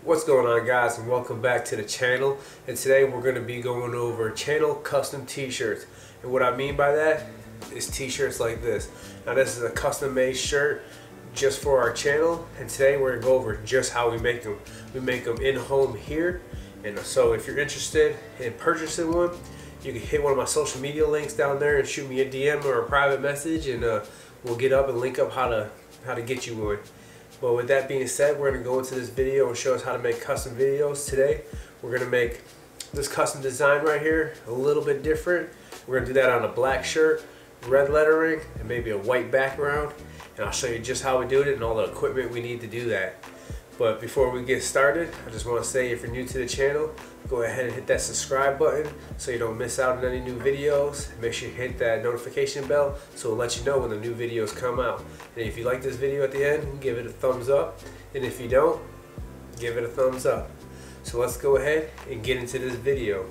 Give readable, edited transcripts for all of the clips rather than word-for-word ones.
What's going on, guys, and welcome back to the channel. And today we're going to be going over channel custom t-shirts. And what I mean by that is t-shirts like this. Now this is a custom made shirt just for our channel, and today we're going to go over just how we make them. We make them in home here, and so if you're interested in purchasing one, you can hit one of my social media links down there and shoot me a DM or a private message, and we'll get up and link up how to get you one. But with that being said, we're going to go into this video and show us how to make custom videos. Today we're going to make this custom design right here a little bit different. We're going to do that on a black shirt, red lettering, and maybe a white background, and I'll show you just how we do it and all the equipment we need to do that. But before we get started, I just want to say, if you're new to the channel, go ahead and hit that subscribe button so you don't miss out on any new videos. Make sure you hit that notification bell so it'll let you know when the new videos come out. And if you like this video at the end, give it a thumbs up. And if you don't, give it a thumbs up. So let's go ahead and get into this video.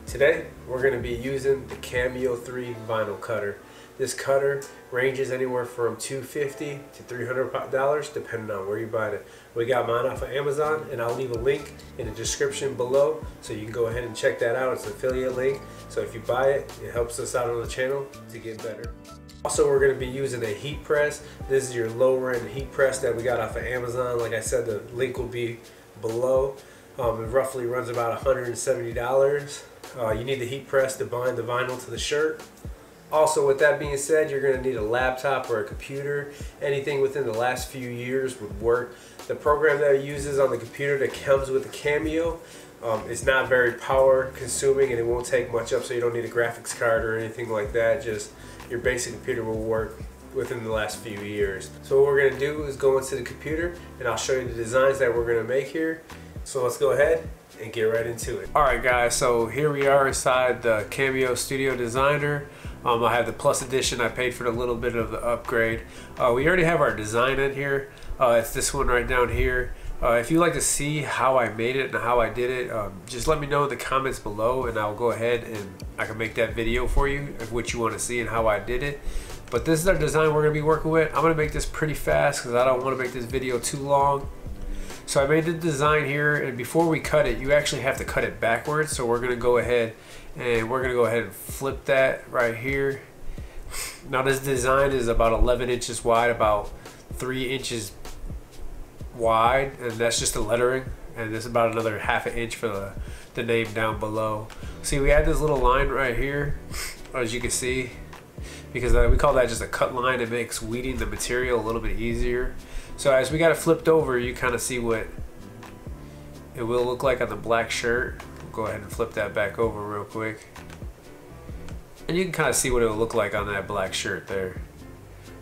Today, we're going to be using the Cameo 3 vinyl cutter. This cutter ranges anywhere from $250 to $300 depending on where you buy it. We got mine off of Amazon, and I'll leave a link in the description below so you can go ahead and check that out. It's an affiliate link, so if you buy it, it helps us out on the channel to get better. Also, we're going to be using a heat press. This is your lower end heat press that we got off of Amazon. Like I said, the link will be below. It roughly runs about $170. You need the heat press to bind the vinyl to the shirt. Also, with that being said, you're going to need a laptop or a computer. Anything within the last few years would work. The program that it uses on the computer that comes with the Cameo is not very power consuming, and it won't take much up, so you don't need a graphics card or anything like that. Just your basic computer will work within the last few years. So what we're going to do is go into the computer, and I'll show you the designs that we're going to make here. So let's go ahead and get right into it. Alright guys, so here we are inside the Cameo Studio Designer. I have the Plus Edition. I paid for a little bit of the upgrade. We already have our design in here. It's this one right down here. If you'd like to see how I made it and how I did it, just let me know in the comments below, and I'll go ahead and I can make that video for you of what you want to see and how I did it. But this is our design we're going to be working with. I'm going to make this pretty fast because I don't want to make this video too long. So I made the design here, and before we cut it, you actually have to cut it backwards. So we're going to go ahead and flip that right here. Now this design is about 11 inches wide, about 3 inches wide, and that's just the lettering, and this is about another ½ an inch for the name down below. See, we had this little line right here, as you can see, because we call that just a cut line. It makes weeding the material a little bit easier. So as we got it flipped over, you kind of see what it will look like on the black shirt. We'll go ahead and flip that back over real quick, and you can kind of see what it will look like on that black shirt there.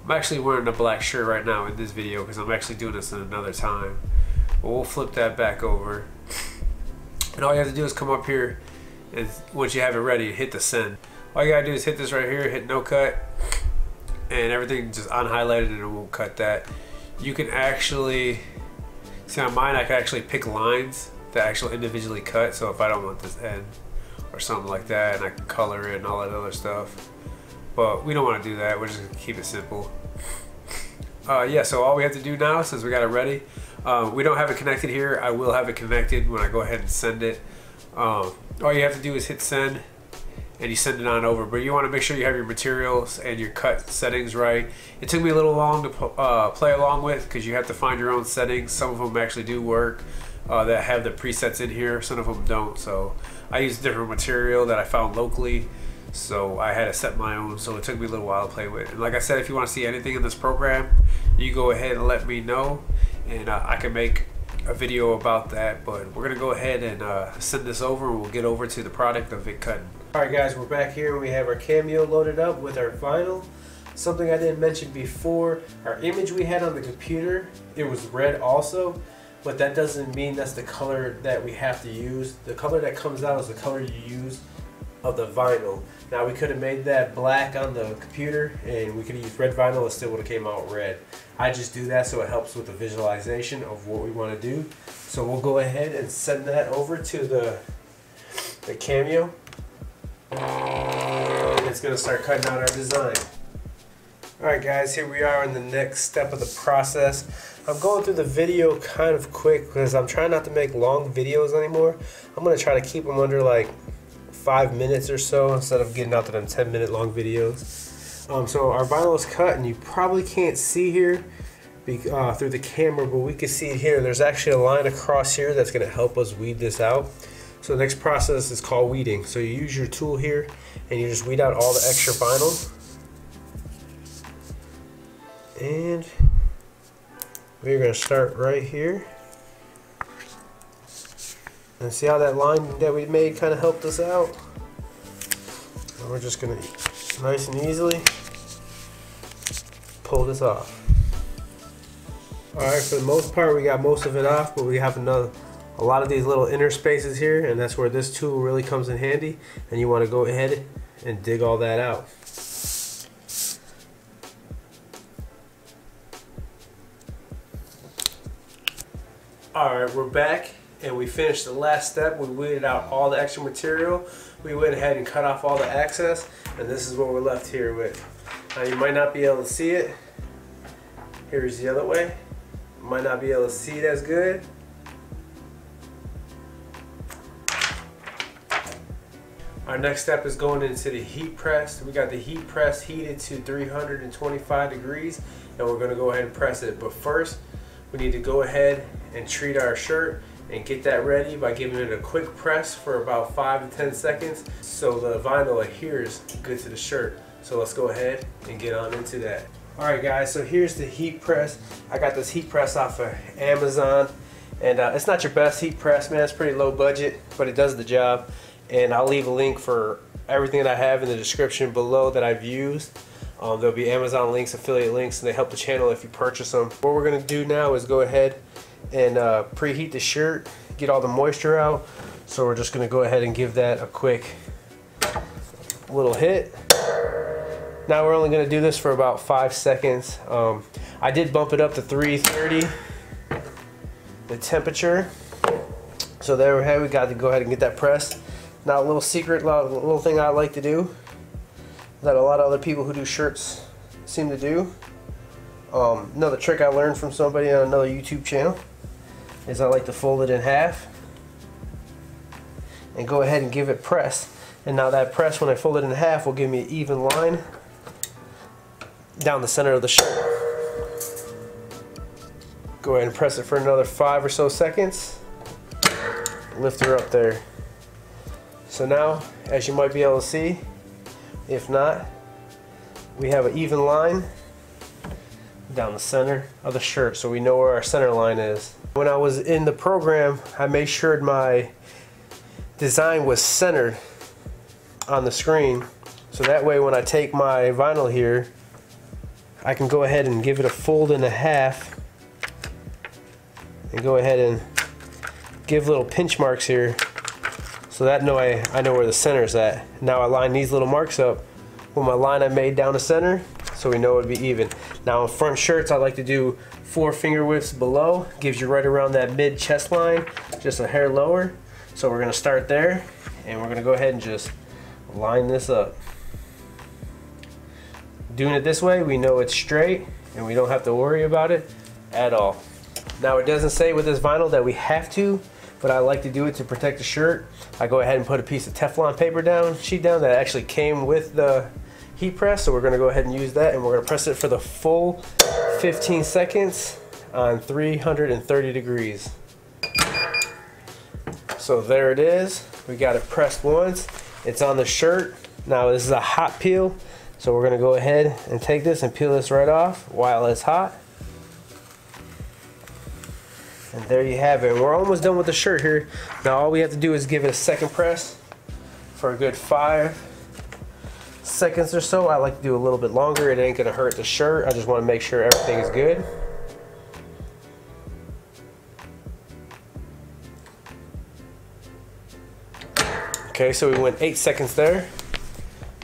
I'm actually wearing a black shirt right now in this video because I'm actually doing this in another time. But we'll flip that back over, and all you have to do is come up here, and once you have it ready, hit the send. All you gotta do is hit this right here, hit no cut, and everything just unhighlighted, and it won't cut that. You can actually see on mine, I can actually pick lines that actually individually cut. So if I don't want this end or something like that, and I can color it and all that other stuff, but we don't want to do that. We're just gonna keep it simple. Yeah, so all we have to do now, since we got it ready, we don't have it connected here. I will have it connected when I go ahead and send it. All you have to do is hit send, and you send it on over. But you want to make sure you have your materials and your cut settings right. It took me a little long to play along with, because you have to find your own settings. Some of them actually do work that have the presets in here, some of them don't. So I used different material that I found locally, so I had to set my own, so it took me a little while to play with. And like I said, if you want to see anything in this program, you go ahead and let me know, and I can make a video about that. But we're gonna go ahead and send this over, and we'll get over to the product of it cutting. Alright guys, we're back here, and we have our Cameo loaded up with our vinyl. Something I didn't mention before, our image we had on the computer, it was red also, but that doesn't mean that's the color that we have to use. The color that comes out is the color you use of the vinyl. Now we could have made that black on the computer, and we could have used red vinyl, it still would have came out red. I just do that so it helps with the visualization of what we want to do. So we'll go ahead and send that over to the Cameo. And it's going to start cutting out our design. Alright guys, here we are in the next step of the process. I'm going through the video kind of quick because I'm trying not to make long videos anymore. I'm going to try to keep them under like 5 minutes or so instead of getting out to them 10-minute long videos. So our vinyl is cut, and you probably can't see here through the camera, but we can see it here. There's actually a line across here that's going to help us weed this out. So the next process is called weeding. So you use your tool here and you just weed out all the extra vinyl. And we're going to start right here. And see how that line that we made kind of helped us out? And we're just going to nice and easily pull this off. Alright, for the most part we got most of it off, but we have a lot of these little inner spaces here, and that's where this tool really comes in handy, and you want to go ahead and dig all that out. Alright, we're back, and we finished the last step. We weeded out all the extra material. We went ahead and cut off all the excess, and this is what we're left here with. Now you might not be able to see it. Here's the other way. You might not be able to see it as good. Our next step is going into the heat press. We got the heat press heated to 325 degrees, and we're going to go ahead and press it. But first, we need to go ahead and treat our shirt and get that ready by giving it a quick press for about 5 to 10 seconds so the vinyl adheres good to the shirt. So let's go ahead and get on into that. Alright guys, so here's the heat press. I got this heat press off of Amazon, and it's not your best heat press, man. It's pretty low budget, but it does the job. And I'll leave a link for everything that I have in the description below that I've used. There'll be Amazon links, affiliate links, and they help the channel if you purchase them. What we're going to do now is go ahead and preheat the shirt, get all the moisture out. So we're just going to go ahead and give that a quick little hit. Now we're only going to do this for about 5 seconds. I did bump it up to 330, the temperature. So there we have, we got to go ahead and get that pressed. Now a little secret, little thing I like to do that a lot of other people who do shirts seem to do. Another trick I learned from somebody on another YouTube channel is I like to fold it in half and go ahead and give it press. And now that press, when I fold it in half, will give me an even line down the center of the shirt. Go ahead and press it for another 5 or so seconds. Lift her up there. So now, as you might be able to see, if not, we have an even line down the center of the shirt, so we know where our center line is. When I was in the program, I made sure my design was centered on the screen, so that way when I take my vinyl here, I can go ahead and give it a fold and a half and go ahead and give little pinch marks here, so that I know where the center is at. Now I line these little marks up with my line I made down the center, so we know it would be even. Now in front shirts, I like to do 4 finger widths below. Gives you right around that mid chest line, just a hair lower. So we're going to start there, and we're going to go ahead and just line this up. Doing it this way, we know it's straight, and we don't have to worry about it at all. Now it doesn't say with this vinyl that we have to, but I like to do it to protect the shirt. I go ahead and put a piece of Teflon paper sheet down that actually came with the heat press, so we're going to go ahead and use that, and we're going to press it for the full 15 seconds on 330 degrees. So there it is. We got it pressed once. It's on the shirt. Now this is a hot peel, so we're going to go ahead and take this and peel this right off while it's hot. And there you have it. We're almost done with the shirt here. Now all we have to do is give it a second press for a good 5 seconds or so. I like to do a little bit longer. It ain't gonna hurt the shirt. I just want to make sure everything is good. Okay, so we went 8 seconds there.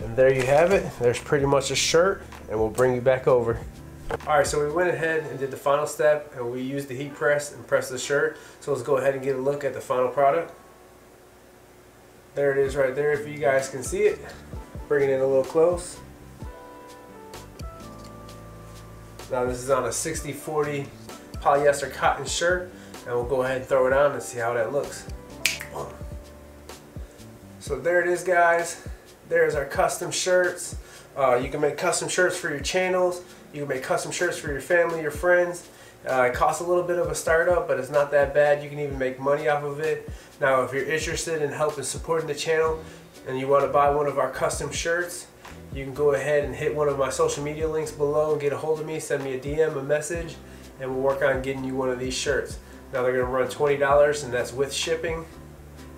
And there you have it. There's pretty much a shirt, and we'll bring you back over. Alright, so we went ahead and did the final step, and we used the heat press and pressed the shirt. So let's go ahead and get a look at the final product. There it is right there, if you guys can see it. Bring it in a little close. Now this is on a 60-40 polyester cotton shirt, and we'll go ahead and throw it on and see how that looks. So there it is, guys. There's our custom shirts. You can make custom shirts for your channels. You can make custom shirts for your family, your friends. It costs a little bit of a startup, but it's not that bad. You can even make money off of it. Now, if you're interested in helping supporting the channel and you want to buy one of our custom shirts, you can go ahead and hit one of my social media links below and get a hold of me. Send me a DM, a message, and we'll work on getting you one of these shirts. Now, they're going to run $20, and that's with shipping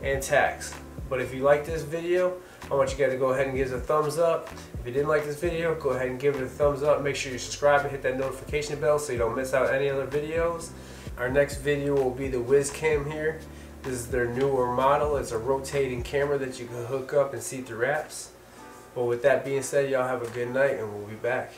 and tax. But if you like this video, I want you guys to go ahead and give it a thumbs up. If you didn't like this video, go ahead and give it a thumbs up. Make sure you subscribe and hit that notification bell so you don't miss out any other videos. Our next video will be the Wizcam here. This is their newer model. It's a rotating camera that you can hook up and see through apps. But with that being said, y'all have a good night, and we'll be back.